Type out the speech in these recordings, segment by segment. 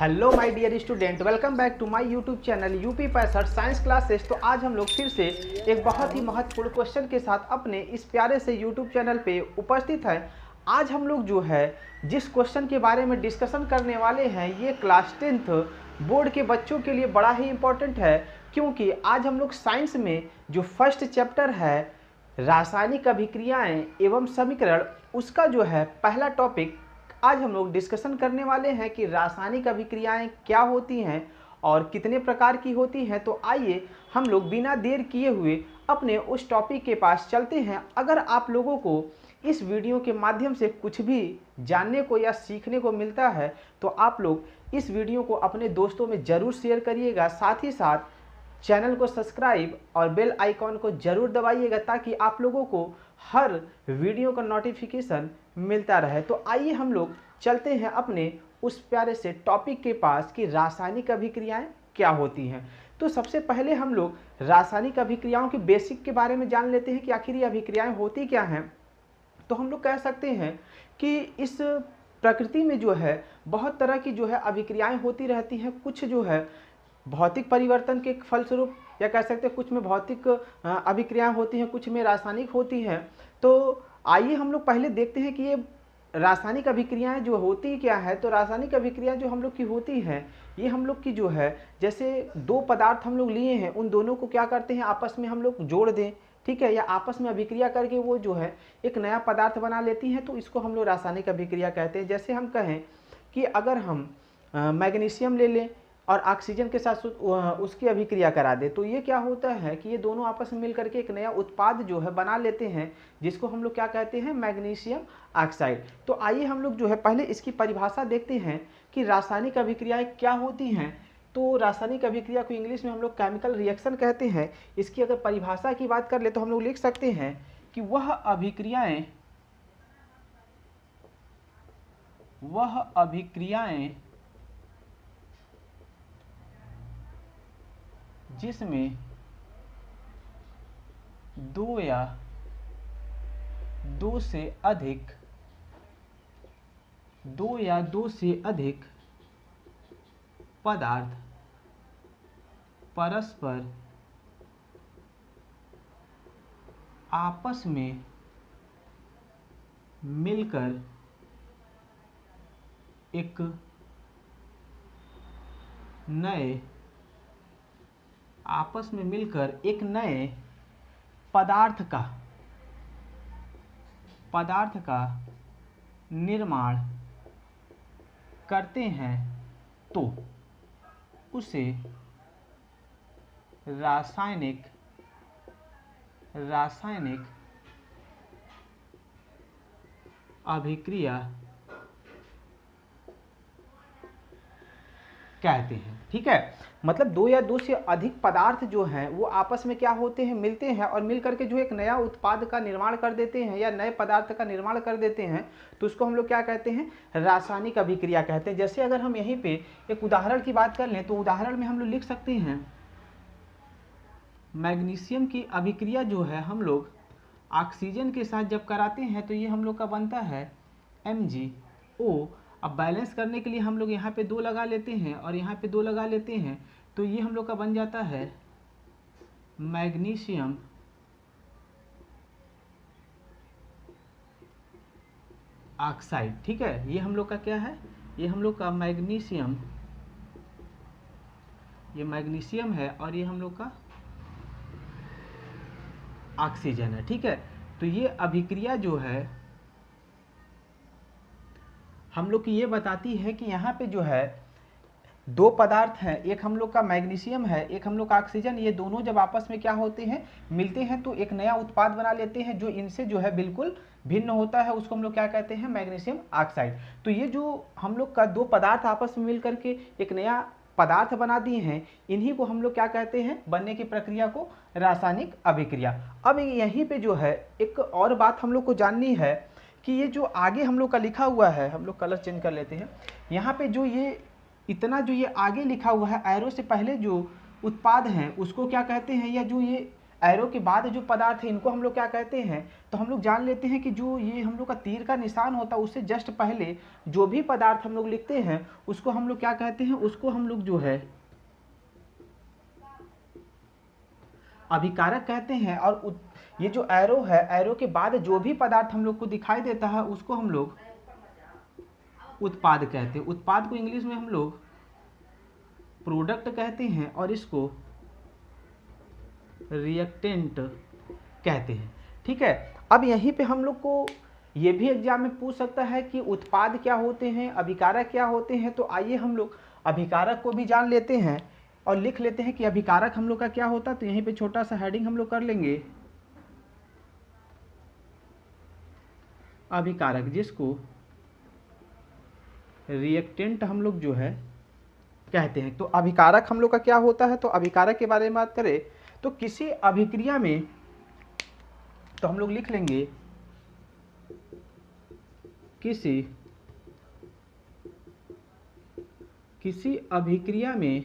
Hello my dear student, welcome back to my YouTube channel UP 65 science classes. तो आज हम लोग फिर से एक बहुत ही महत्वपूर्ण क्वेश्चन के साथ अपने इस प्यारे से यूट्यूब चैनल पे उपस्थित हैं। आज हम लोग जो है जिस क्वेश्चन के बारे में डिस्कशन करने वाले हैं ये क्लास 10th बोर्ड के बच्चों के लिए बड़ा ही इम्पोर्टेंट है, क्योंकि आज हम लोग साइंस में जो फर्स्ट चैप्टर है रासायनिक अभिक्रियाएं एवं समीकरण, उसका जो है पहला टॉपिक आज हम लोग डिस्कशन करने वाले हैं कि रासायनिक अभिक्रियाएं क्या होती हैं और कितने प्रकार की होती हैं। तो आइए हम लोग बिना देर किए हुए अपने उस टॉपिक के पास चलते हैं। अगर आप लोगों को इस वीडियो के माध्यम से कुछ भी जानने को या सीखने को मिलता है तो आप लोग इस वीडियो को अपने दोस्तों में ज़रूर शेयर करिएगा। साथ ही साथ चैनल को सब्सक्राइब और बेल आइकॉन को ज़रूर दबाइएगा ताकि आप लोगों को हर वीडियो का नोटिफिकेशन मिलता रहे। तो आइए हम लोग चलते हैं अपने उस प्यारे से टॉपिक के पास कि रासायनिक अभिक्रियाएं क्या होती हैं। तो सबसे पहले हम लोग रासायनिक अभिक्रियाओं के बेसिक के बारे में जान लेते हैं कि आखिर ये अभिक्रियाएं होती क्या हैं। तो हम लोग कह सकते हैं कि इस प्रकृति में जो है बहुत तरह की जो है अभिक्रियाएं होती रहती हैं। कुछ जो है भौतिक परिवर्तन के फलस्वरूप या कह सकते हैं कुछ में भौतिक अभिक्रियाएं होती हैं, कुछ में रासायनिक होती हैं। तो आइए हम लोग पहले देखते हैं कि ये रासायनिक अभिक्रियाएं जो होती क्या है। तो रासायनिक अभिक्रिया जो हम लोग की होती हैं ये हम लोग की जो है जैसे दो पदार्थ हम लोग लिए हैं, उन दोनों को क्या करते हैं आपस में हम लोग जोड़ दें, ठीक है, या आपस में अभिक्रिया करके वो जो है एक नया पदार्थ बना लेती हैं, तो इसको हम लोग रासायनिक अभिक्रिया कहते हैं। जैसे हम कहें कि अगर हम मैग्नीशियम ले लें और ऑक्सीजन के साथ उसकी अभिक्रिया करा दे तो ये क्या होता है कि ये दोनों आपस में मिलकर के एक नया उत्पाद जो है बना लेते हैं, जिसको हम लोग क्या कहते हैं, मैग्नीशियम ऑक्साइड। तो आइए हम लोग जो है पहले इसकी परिभाषा देखते हैं कि रासायनिक अभिक्रियाएं क्या होती हैं। तो रासायनिक अभिक्रिया को इंग्लिश में हम लोग केमिकल रिएक्शन कहते हैं। इसकी अगर परिभाषा की बात कर ले तो हम लोग लिख सकते हैं कि वह अभिक्रियाएं जिसमें दो या दो से अधिक पदार्थ परस्पर आपस में मिलकर एक नए पदार्थ का निर्माण करते हैं तो उसे रासायनिक अभिक्रिया कहते हैं। ठीक है, मतलब दो या दो से अधिक पदार्थ जो हैं वो आपस में क्या होते हैं, मिलते हैं और मिलकर के जो एक नया उत्पाद का निर्माण कर देते हैं या नए पदार्थ का निर्माण कर देते हैं, तो उसको हम लोग क्या कहते हैं, रासायनिक अभिक्रिया कहते हैं। जैसे अगर हम यहीं पे एक उदाहरण की बात कर लें तो उदाहरण में हम लोग लिख सकते हैं मैग्नीशियम की अभिक्रिया जो है हम लोग ऑक्सीजन के साथ जब कराते हैं तो ये हम लोग का बनता है MgO। अब बैलेंस करने के लिए हम लोग यहाँ पे 2 लगा लेते हैं और यहाँ पे 2 लगा लेते हैं, तो ये हम लोग का बन जाता है मैग्नीशियम ऑक्साइड। ठीक है, ये हम लोग का क्या है, ये हम लोग का मैग्नीशियम है और ये हम लोग का ऑक्सीजन है। ठीक है, तो ये अभिक्रिया जो है हम लोग की ये बताती है कि यहाँ पे जो है दो पदार्थ हैं, एक हम लोग का मैग्नीशियम है, एक हम लोग का ऑक्सीजन। ये दोनों जब आपस में क्या होते हैं, मिलते हैं तो एक नया उत्पाद बना लेते हैं जो इनसे जो है बिल्कुल भिन्न होता है, उसको हम लोग क्या कहते हैं, मैग्नीशियम ऑक्साइड। तो ये जो हम लोग का दो पदार्थ आपस में मिल करके एक नया पदार्थ बना दिए हैं, इन्हीं को हम लोग क्या कहते हैं, बनने की प्रक्रिया को रासायनिक अभिक्रिया। अब यहीं पे जो है एक और बात हम लोग को जाननी है कि ये जो आगे हम लोग का लिखा हुआ है, हम लोग कलर चेंज कर लेते हैं, यहाँ पे जो ये इतना जो ये आगे लिखा हुआ है एरो से पहले जो उत्पाद हैं उसको क्या कहते हैं, या जो ये एरो के बाद जो पदार्थ है इनको हम लोग क्या कहते हैं, तो हम लोग जान लेते हैं कि जो ये हम लोग का तीर का निशान होता है उससे जस्ट पहले जो भी पदार्थ हम लोग लिखते हैं उसको हम लोग क्या कहते हैं, उसको हम लोग जो है अभिकारक कहते हैं। और ये जो एरो है, एरो के बाद जो भी पदार्थ हम लोग को दिखाई देता है उसको हम लोग उत्पाद कहते हैं। उत्पाद को इंग्लिश में हम लोग प्रोडक्ट कहते हैं और इसको रिएक्टेंट कहते हैं। ठीक है, अब यहीं पे हम लोग को ये भी एग्जाम में पूछ सकता है कि उत्पाद क्या होते हैं, अभिकारक क्या होते हैं। तो आइए हम लोग अभिकारक को भी जान लेते हैं और लिख लेते हैं कि अभिकारक हम लोग का क्या होता है। तो यहीं पे छोटा सा हेडिंग हम लोग कर लेंगे, अभिकारक, जिसको रिएक्टेंट हम लोग जो है कहते हैं। तो अभिकारक हम लोग का क्या होता है, तो अभिकारक के बारे में बात करें तो किसी अभिक्रिया में, तो हम लोग लिख लेंगे किसी अभिक्रिया में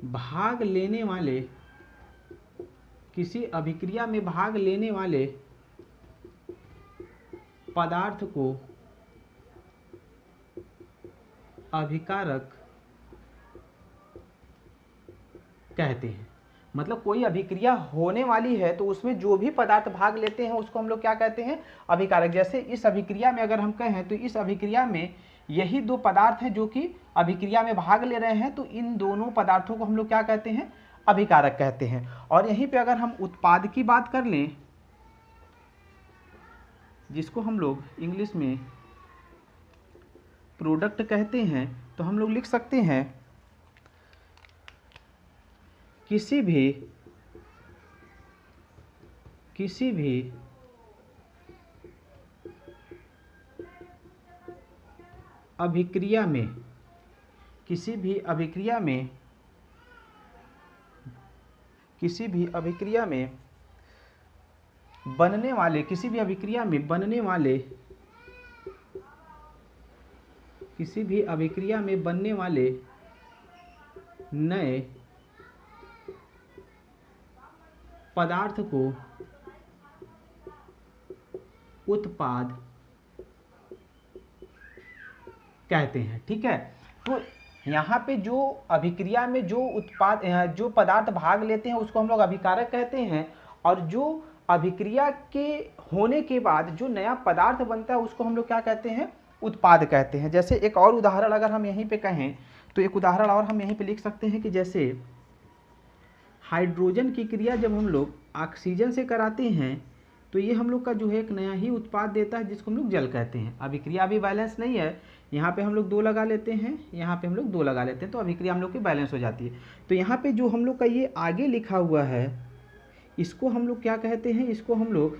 भाग लेने वाले, किसी अभिक्रिया में भाग लेने वाले पदार्थ को अभिकारक कहते हैं। मतलब कोई अभिक्रिया होने वाली है तो उसमें जो भी पदार्थ भाग लेते हैं उसको हम लोग क्या कहते हैं, अभिकारक। जैसे इस अभिक्रिया में अगर हम कहें तो इस अभिक्रिया में यही दो पदार्थ हैं जो कि अभिक्रिया में भाग ले रहे हैं, तो इन दोनों पदार्थों को हम लोग क्या कहते हैं, अभिकारक कहते हैं। और यहीं पे अगर हम उत्पाद की बात कर लें, जिसको हम लोग इंग्लिश में प्रोडक्ट कहते हैं, तो हम लोग लिख सकते हैं किसी भी अभिक्रिया में, किसी भी अभिक्रिया में बनने वाले, किसी भी अभिक्रिया में बनने वाले, किसी भी अभिक्रिया में बनने वाले नए पदार्थ को उत्पाद कहते हैं। ठीक है, तो यहाँ पे जो अभिक्रिया में जो उत्पाद, जो पदार्थ भाग लेते हैं उसको हम लोग अभिकारक कहते हैं, और जो अभिक्रिया के होने के बाद जो नया पदार्थ बनता है उसको हम लोग क्या कहते हैं, उत्पाद कहते हैं। जैसे एक और उदाहरण अगर हम यहीं पे कहें तो एक उदाहरण और हम यहीं पे लिख सकते हैं कि जैसे हाइड्रोजन की क्रिया जब हम लोग ऑक्सीजन से कराते हैं तो ये हम लोग का जो है एक नया ही उत्पाद देता है जिसको हम लोग जल कहते हैं। अभिक्रिया भी बैलेंस नहीं है, यहाँ पे हम लोग 2 लगा लेते हैं, यहाँ पे हम लोग 2 लगा लेते हैं, तो अभिक्रिया हम लोग की बैलेंस हो जाती है। तो यहाँ पे जो हम लोग का ये आगे लिखा हुआ है इसको हम लोग क्या कहते हैं, इसको हम लोग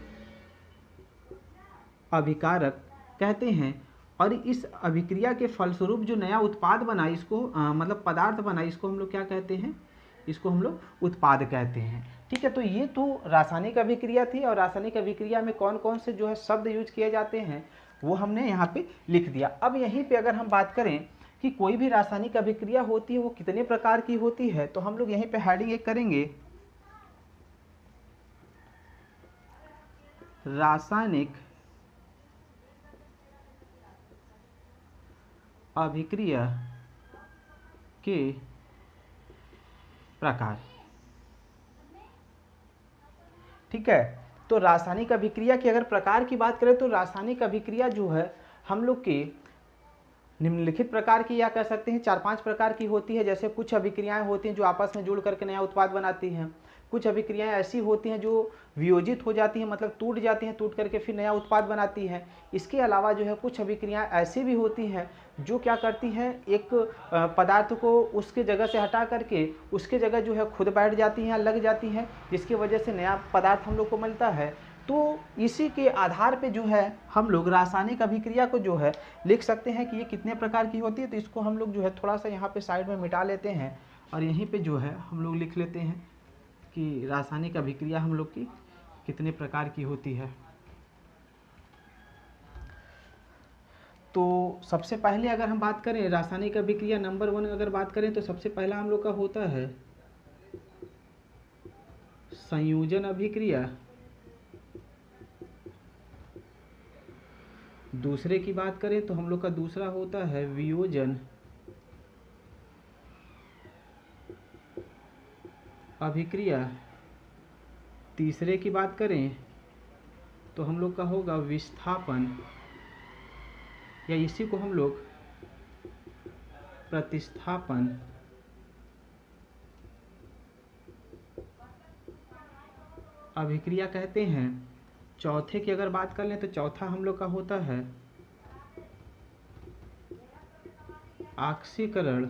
अभिकारक कहते हैं। और इस अभिक्रिया के फलस्वरूप जो नया उत्पाद बना, इसको मतलब पदार्थ बना, इसको हम लोग क्या कहते हैं, इसको हम लोग उत्पाद कहते हैं। ठीक है, तो ये तो रासायनिक अभिक्रिया थी, और रासायनिक अभिक्रिया में कौन कौन से जो है शब्द यूज किए जाते हैं वो हमने यहाँ पे लिख दिया। अब यहीं पे अगर हम बात करें कि कोई भी रासायनिक अभिक्रिया होती है वो कितने प्रकार की होती है, तो हम लोग यहीं पे हेडिंग एक करेंगे, रासायनिक अभिक्रिया के प्रकार। ठीक है, तो रासायनिक अभिक्रिया की अगर प्रकार की बात करें तो रासायनिक अभिक्रिया जो है हम लोग के निम्नलिखित प्रकार की या कह सकते हैं 4-5 प्रकार की होती है। जैसे कुछ अभिक्रियाएं होती हैं जो आपस में जुड़ करके नया उत्पाद बनाती हैं, कुछ अभिक्रियाएं ऐसी होती हैं जो वियोजित हो जाती हैं, मतलब टूट जाती हैं, टूट करके फिर नया उत्पाद बनाती हैं। इसके अलावा जो है कुछ अभिक्रियाएं ऐसी भी होती हैं जो क्या करती हैं, एक पदार्थ को उसके जगह से हटा करके उसके जगह जो है खुद बैठ जाती हैं, लग जाती हैं, जिसकी वजह से नया पदार्थ हम लोग को मिलता है। तो इसी के आधार पे जो है हम लोग रासायनिक अभिक्रिया को जो है लिख सकते हैं कि ये कितने प्रकार की होती है। तो इसको हम लोग जो है थोड़ा सा यहाँ पे साइड में मिटा लेते हैं और यहीं पे जो है हम लोग लिख लेते हैं कि रासायनिक अभिक्रिया हम लोग की कितने प्रकार की होती है। तो सबसे पहले अगर हम बात करें रासायनिक अभिक्रिया नंबर 1 अगर बात करें तो सबसे पहला हम लोग का होता है संयोजन अभिक्रिया, दूसरे की बात करें तो हम लोग का दूसरा होता है वियोजन अभिक्रिया, तीसरे की बात करें तो हम लोग का होगा विस्थापन, या इसी को हम लोग प्रतिस्थापन अभिक्रिया कहते हैं। चौथे की अगर बात कर लें तो चौथा हम लोग का होता है ऑक्सीकरण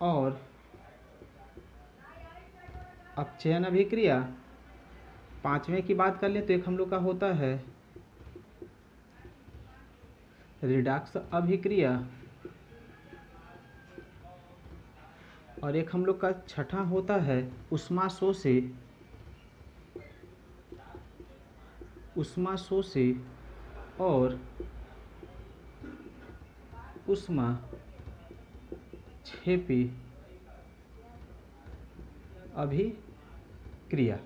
और अपचयन अभिक्रिया। पांचवें की बात कर लें तो एक हम लोग का होता है रिडॉक्स अभिक्रिया, और एक हम लोग का छठा होता है उष्माशोषी और ऊष्माक्षेपी अभिक्रिया।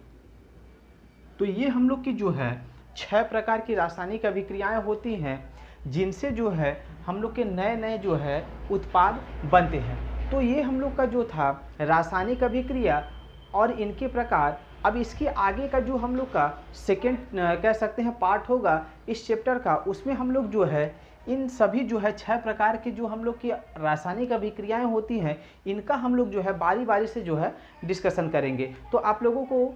तो ये हम लोग की जो है 6 प्रकार की रासायनिक अभिक्रियाएं होती हैं, जिनसे जो है हम लोग के नए नए जो है उत्पाद बनते हैं। तो ये हम लोग का जो था रासायनिक अभिक्रिया और इनके प्रकार। अब इसके आगे का जो हम लोग का सेकेंड कह सकते हैं पार्ट होगा इस चैप्टर का, उसमें हम लोग जो है इन सभी जो है 6 प्रकार की जो हम लोग की रासायनिक अभिक्रियाएं होती हैं, इनका हम लोग जो है बारी बारी से जो है डिस्कशन करेंगे। तो आप लोगों को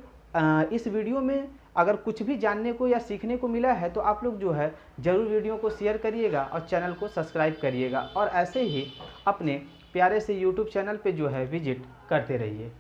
इस वीडियो में अगर कुछ भी जानने को या सीखने को मिला है तो आप लोग जो है ज़रूर वीडियो को शेयर करिएगा और चैनल को सब्सक्राइब करिएगा, और ऐसे ही अपने प्यारे से यूट्यूब चैनल पे जो है विजिट करते रहिए।